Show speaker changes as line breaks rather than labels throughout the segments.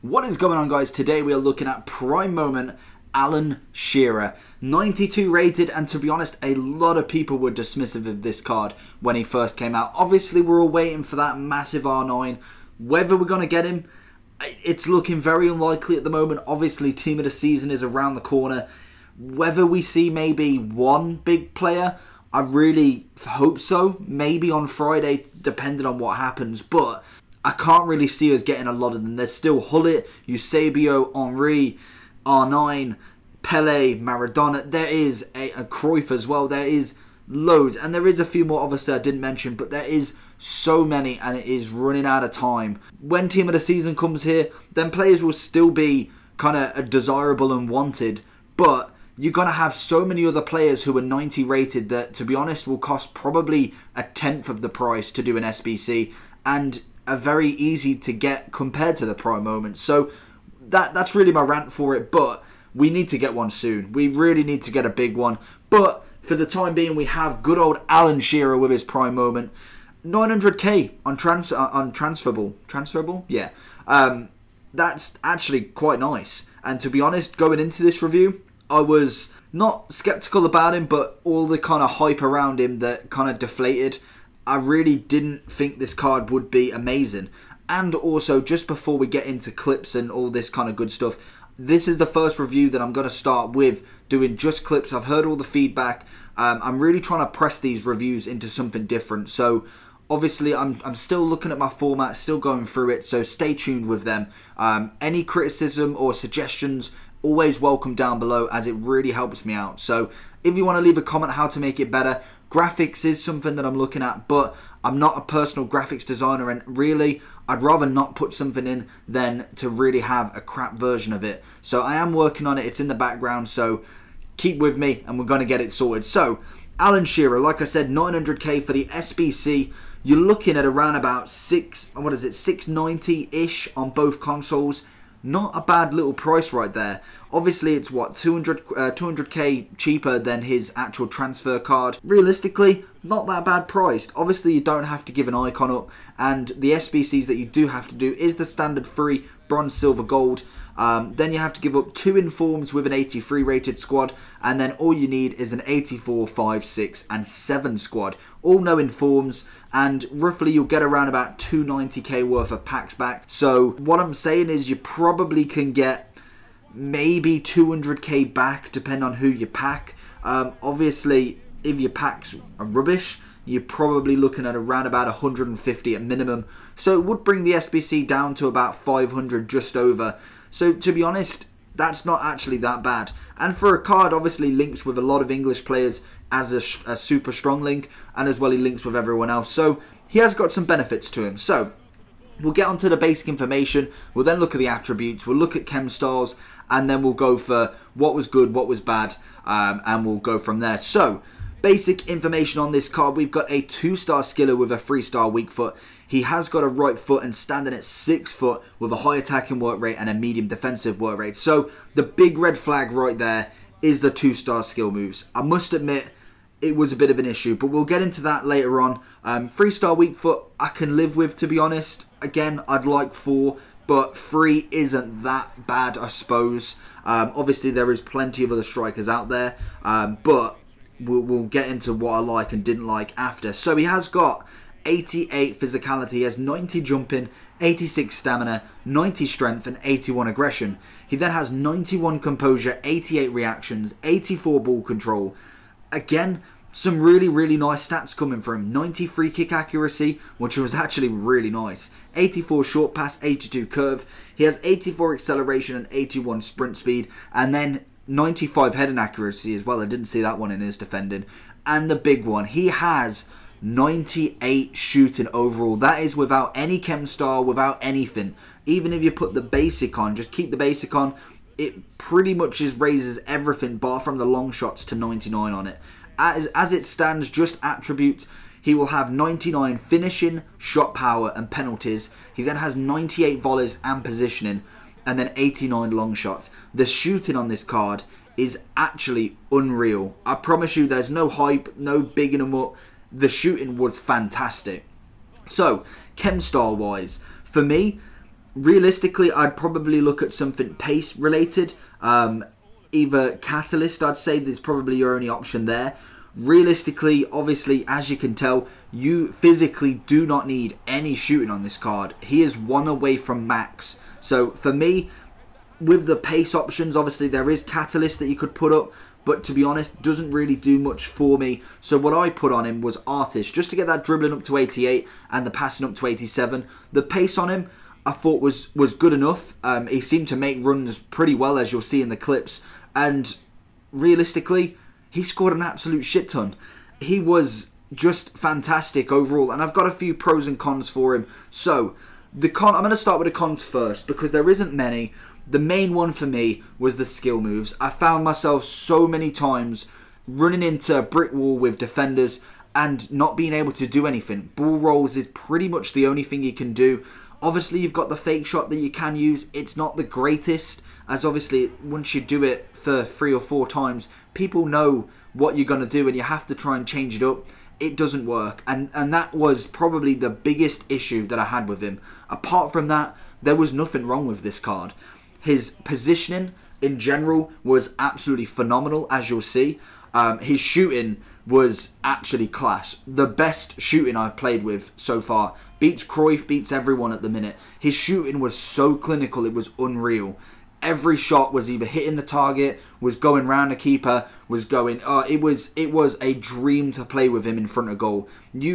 What is going on, guys? Today we are looking at prime moment Alan Shearer, 92 rated, and to be honest, a lot of people were dismissive of this card when he first came out. Obviously, we're all waiting for that massive R9. Whether we're going to get him, it's looking very unlikely at the moment. Obviously, team of the season is around the corner. Whether we see maybe one big player, I really hope so. Maybe on Friday, depending on what happens, but I can't really see us getting a lot of them. There's still Hullet, Eusebio, Henry, R9, Pele, Maradona. There is a Cruyff as well. There is loads. And there is a few more, obviously, I didn't mention. But there is so many, and it is running out of time. When team of the season comes here, then players will still be kind of desirable and wanted. But you're going to have so many other players who are 90 rated that, to be honest, will cost probably a tenth of the price to do an SBC. And are very easy to get compared to the prime moment. So that's really my rant for it, but we need to get one soon. We really need to get a big one. But for the time being, we have good old Alan Shearer with his prime moment. 900k on transferable. Transferable? Yeah. That's actually quite nice. And to be honest, going into this review, I was not skeptical about him, but all the kind of hype around him that kind of deflated. I really didn't think this card would be amazing. And also, just before we get into clips and all this kind of good stuff, this is the first review that I'm going to start with doing just clips. I've heard all the feedback. I'm really trying to press these reviews into something different. So obviously, I'm still looking at my format, still going through it. So stay tuned with them. Any criticism or suggestions, always welcome down below, as it really helps me out. So if you want to leave a comment how to make it better, graphics is something that I'm looking at, but I'm not a personal graphics designer, and really I'd rather not put something in than to really have a crap version of it. So I am working on it, it's in the background, so keep with me and we're going to get it sorted. So Alan Shearer, like I said, 900k for the SBC. You're looking at around about 690-ish on both consoles. Not a bad little price right there. Obviously, it's what, 200k cheaper than his actual transfer card. Realistically, not that bad priced. Obviously, you don't have to give an icon up, and the SBCs that you do have to do is the standard 3 bronze, silver, gold. Then you have to give up 2 informs with an 83 rated squad, and then all you need is an 84, 5, 6 and 7 squad. All no informs, and roughly you'll get around about 290k worth of packs back. So what I'm saying is you probably can get maybe 200k back depending on who you pack. Obviously, if your packs are rubbish, you're probably looking at around about 150 at minimum. So it would bring the SBC down to about 500, just over. So to be honest, that's not actually that bad. And for a card, obviously links with a lot of English players as a super strong link, and as well he links with everyone else. So he has got some benefits to him. So we'll get onto the basic information. We'll then look at the attributes. We'll look at chem styles, and then we'll go for what was good, what was bad, and we'll go from there. So basic information on this card. We've got a 2-star skiller with a 3-star weak foot. He has got a right foot and standing at 6 foot with a high attacking work rate and a medium defensive work rate. So the big red flag right there is the 2-star skill moves. I must admit, it was a bit of an issue, but we'll get into that later on. 3-star weak foot I can live with, to be honest. Again, I'd like 4, but 3 isn't that bad, I suppose. Obviously, there is plenty of other strikers out there, but we'll get into what I like and didn't like after. So he has got 88 physicality, he has 90 jumping, 86 stamina, 90 strength and 81 aggression. He then has 91 composure, 88 reactions, 84 ball control. Again, some really nice stats coming from him. 90 free kick accuracy, which was actually really nice. 84 short pass, 82 curve. He has 84 acceleration and 81 sprint speed. And then 95 heading accuracy as well. I didn't see that one in his defending. And the big one, he has 98 shooting overall. That is without any chem star, without anything. Even if you put the basic on, just keep the basic on, it pretty much just raises everything bar from the long shots to 99 on it. As it stands, just attributes, he will have 99 finishing, shot power and penalties. He then has 98 volleys and positioning, and then 89 long shots. The shooting on this card is actually unreal. I promise you, there's no hype, no bigging them up. The shooting was fantastic. So, chem style wise, for me, Realistically, I'd probably look at something pace related. Either Catalyst, I'd say there's probably your only option there. Realistically, obviously, as you can tell, you physically do not need any shooting on this card. He is 1 away from max. So for me, with the pace options, obviously there is Catalyst that you could put up, but to be honest, doesn't really do much for me. So what I put on him was Artist, just to get that dribbling up to 88 and the passing up to 87. The pace on him, I thought was good enough. He seemed to make runs pretty well, as you'll see in the clips. And realistically, he scored an absolute shit ton. He was just fantastic overall. And I've got a few pros and cons for him. So, I'm going to start with the cons first, because there isn't many. The main one for me was the skill moves. I found myself so many times running into a brick wall with defenders and not being able to do anything. Ball rolls is pretty much the only thing you can do. Obviously, you've got the fake shot that you can use. It's not the greatest, as obviously, once you do it for 3 or 4 times, people know what you're going to do and you have to try and change it up. It doesn't work. And that was probably the biggest issue that I had with him. Apart from that, there was nothing wrong with this card. His positioning in general was absolutely phenomenal, as you'll see. His shooting was actually class. The best shooting I've played with so far. Beats Cruyff, beats everyone at the minute. His shooting was so clinical, it was unreal. Every shot was either hitting the target, was going round the keeper, was going... it was a dream to play with him in front of goal.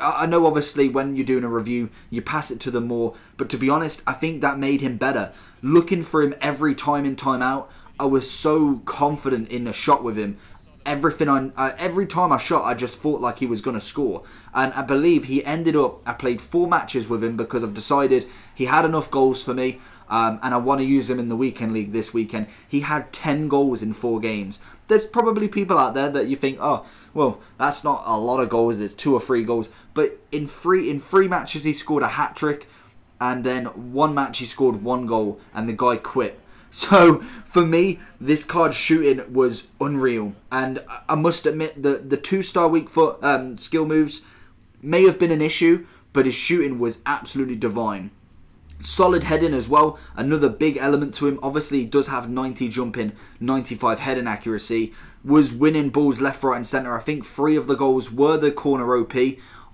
I know obviously when you're doing a review, you pass it to them more, but to be honest, I think that made him better. Looking for him every time in, time out, I was so confident in a shot with him. Every time I shot, I just thought like he was going to score. And I believe he ended up... I played 4 matches with him because I've decided he had enough goals for me. And I want to use him in the weekend league this weekend. He had 10 goals in 4 games. There's probably people out there that you think, oh, well, that's not a lot of goals. There's 2 or 3 goals. But in three matches, he scored a hat-trick. And then 1 match, he scored 1 goal. And the guy quit. So, for me, this card's shooting was unreal. And I must admit that the 2-star weak foot skill moves may have been an issue, but his shooting was absolutely divine. Solid heading as well, another big element to him. Obviously, he does have 90 jumping, 95 heading accuracy. Was winning balls left, right and centre. I think 3 of the goals were the corner OP.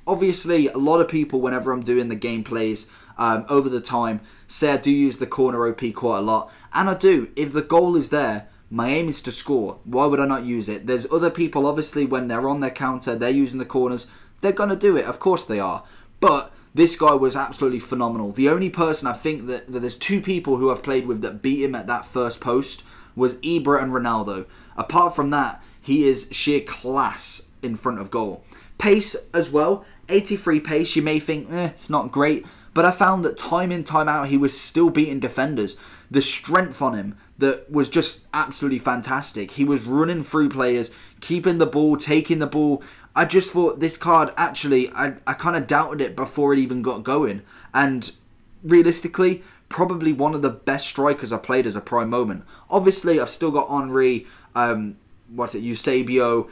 Obviously, a lot of people, whenever I'm doing the gameplays over the time, say I do use the corner OP quite a lot. And I do. If the goal is there, my aim is to score. Why would I not use it? There's other people, obviously, when they're on their counter, they're using the corners. They're going to do it. Of course they are. But this guy was absolutely phenomenal. The only person I think that there's 2 people who I've played with that beat him at that first post was Ibra and Ronaldo. Apart from that, he is sheer class in front of goal. Pace as well, 83 pace. You may think, it's not great. But I found that time in, time out, he was still beating defenders. The strength on him that was just absolutely fantastic. He was running through players, keeping the ball, taking the ball. I just thought this card, actually, I kind of doubted it before it even got going. And realistically, probably one of the best strikers I played as a prime moment. Obviously, I've still got Henry, Eusebio,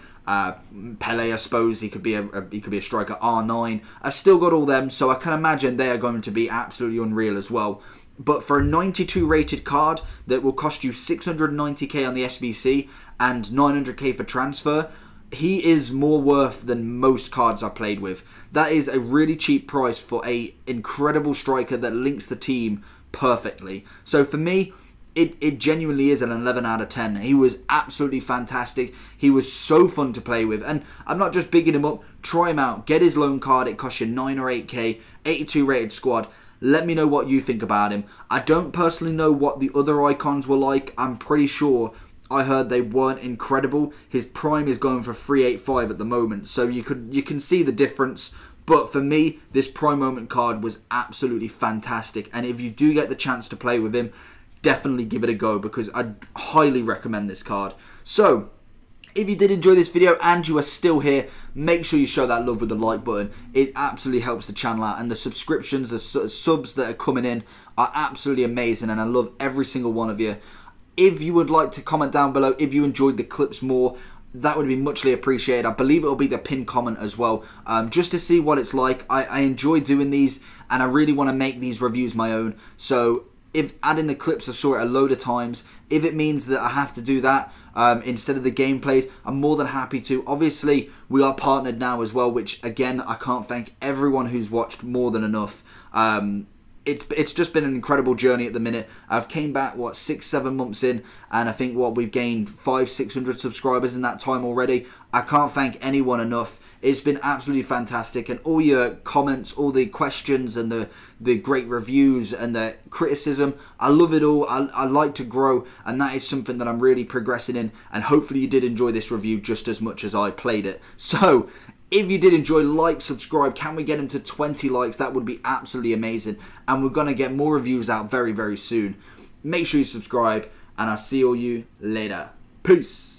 Pele, I suppose. He could be a striker. R9. I've still got all them, so I can imagine they are going to be absolutely unreal as well. But for a 92 rated card that will cost you 690k on the SBC and 900k for transfer, he is more worth than most cards I played with. That is a really cheap price for a incredible striker that links the team perfectly. So for me, it genuinely is an 11 out of 10. He was absolutely fantastic. He was so fun to play with. And I'm not just bigging him up. Try him out. Get his loan card. It costs you 9 or 8k. 82 rated squad. Let me know what you think about him. I don't personally know what the other icons were like. I'm pretty sure I heard they weren't incredible. His prime is going for 385 at the moment. So you can see the difference. But for me, this prime moment card was absolutely fantastic. And if you do get the chance to play with him, definitely give it a go, because I highly recommend this card. So, if you did enjoy this video and you are still here, make sure you show that love with the like button. It absolutely helps the channel out, and the subscriptions, the subs that are coming in are absolutely amazing, and I love every single one of you. If you would like to comment down below if you enjoyed the clips more, that would be muchly appreciated. I believe it will be the pinned comment as well, just to see what it's like. I enjoy doing these, and I really want to make these reviews my own. So If adding the clips, I saw it a load of times. If it means that I have to do that instead of the gameplays, I'm more than happy to. Obviously, we are partnered now as well, which again, I can't thank everyone who's watched more than enough. It's just been an incredible journey at the minute. I've came back, what, 6-7 months in, and I think we've gained 500-600 subscribers in that time already. I can't thank anyone enough. It's been absolutely fantastic, and all your comments, all the questions, and the great reviews and the criticism, I love it all. I like to grow, and that is something that I'm really progressing in, and hopefully you did enjoy this review just as much as I played it. So, if you did enjoy, like, subscribe. Can we get them to 20 likes? That would be absolutely amazing. And we're going to get more reviews out very, very soon. Make sure you subscribe, and I'll see all you later. Peace.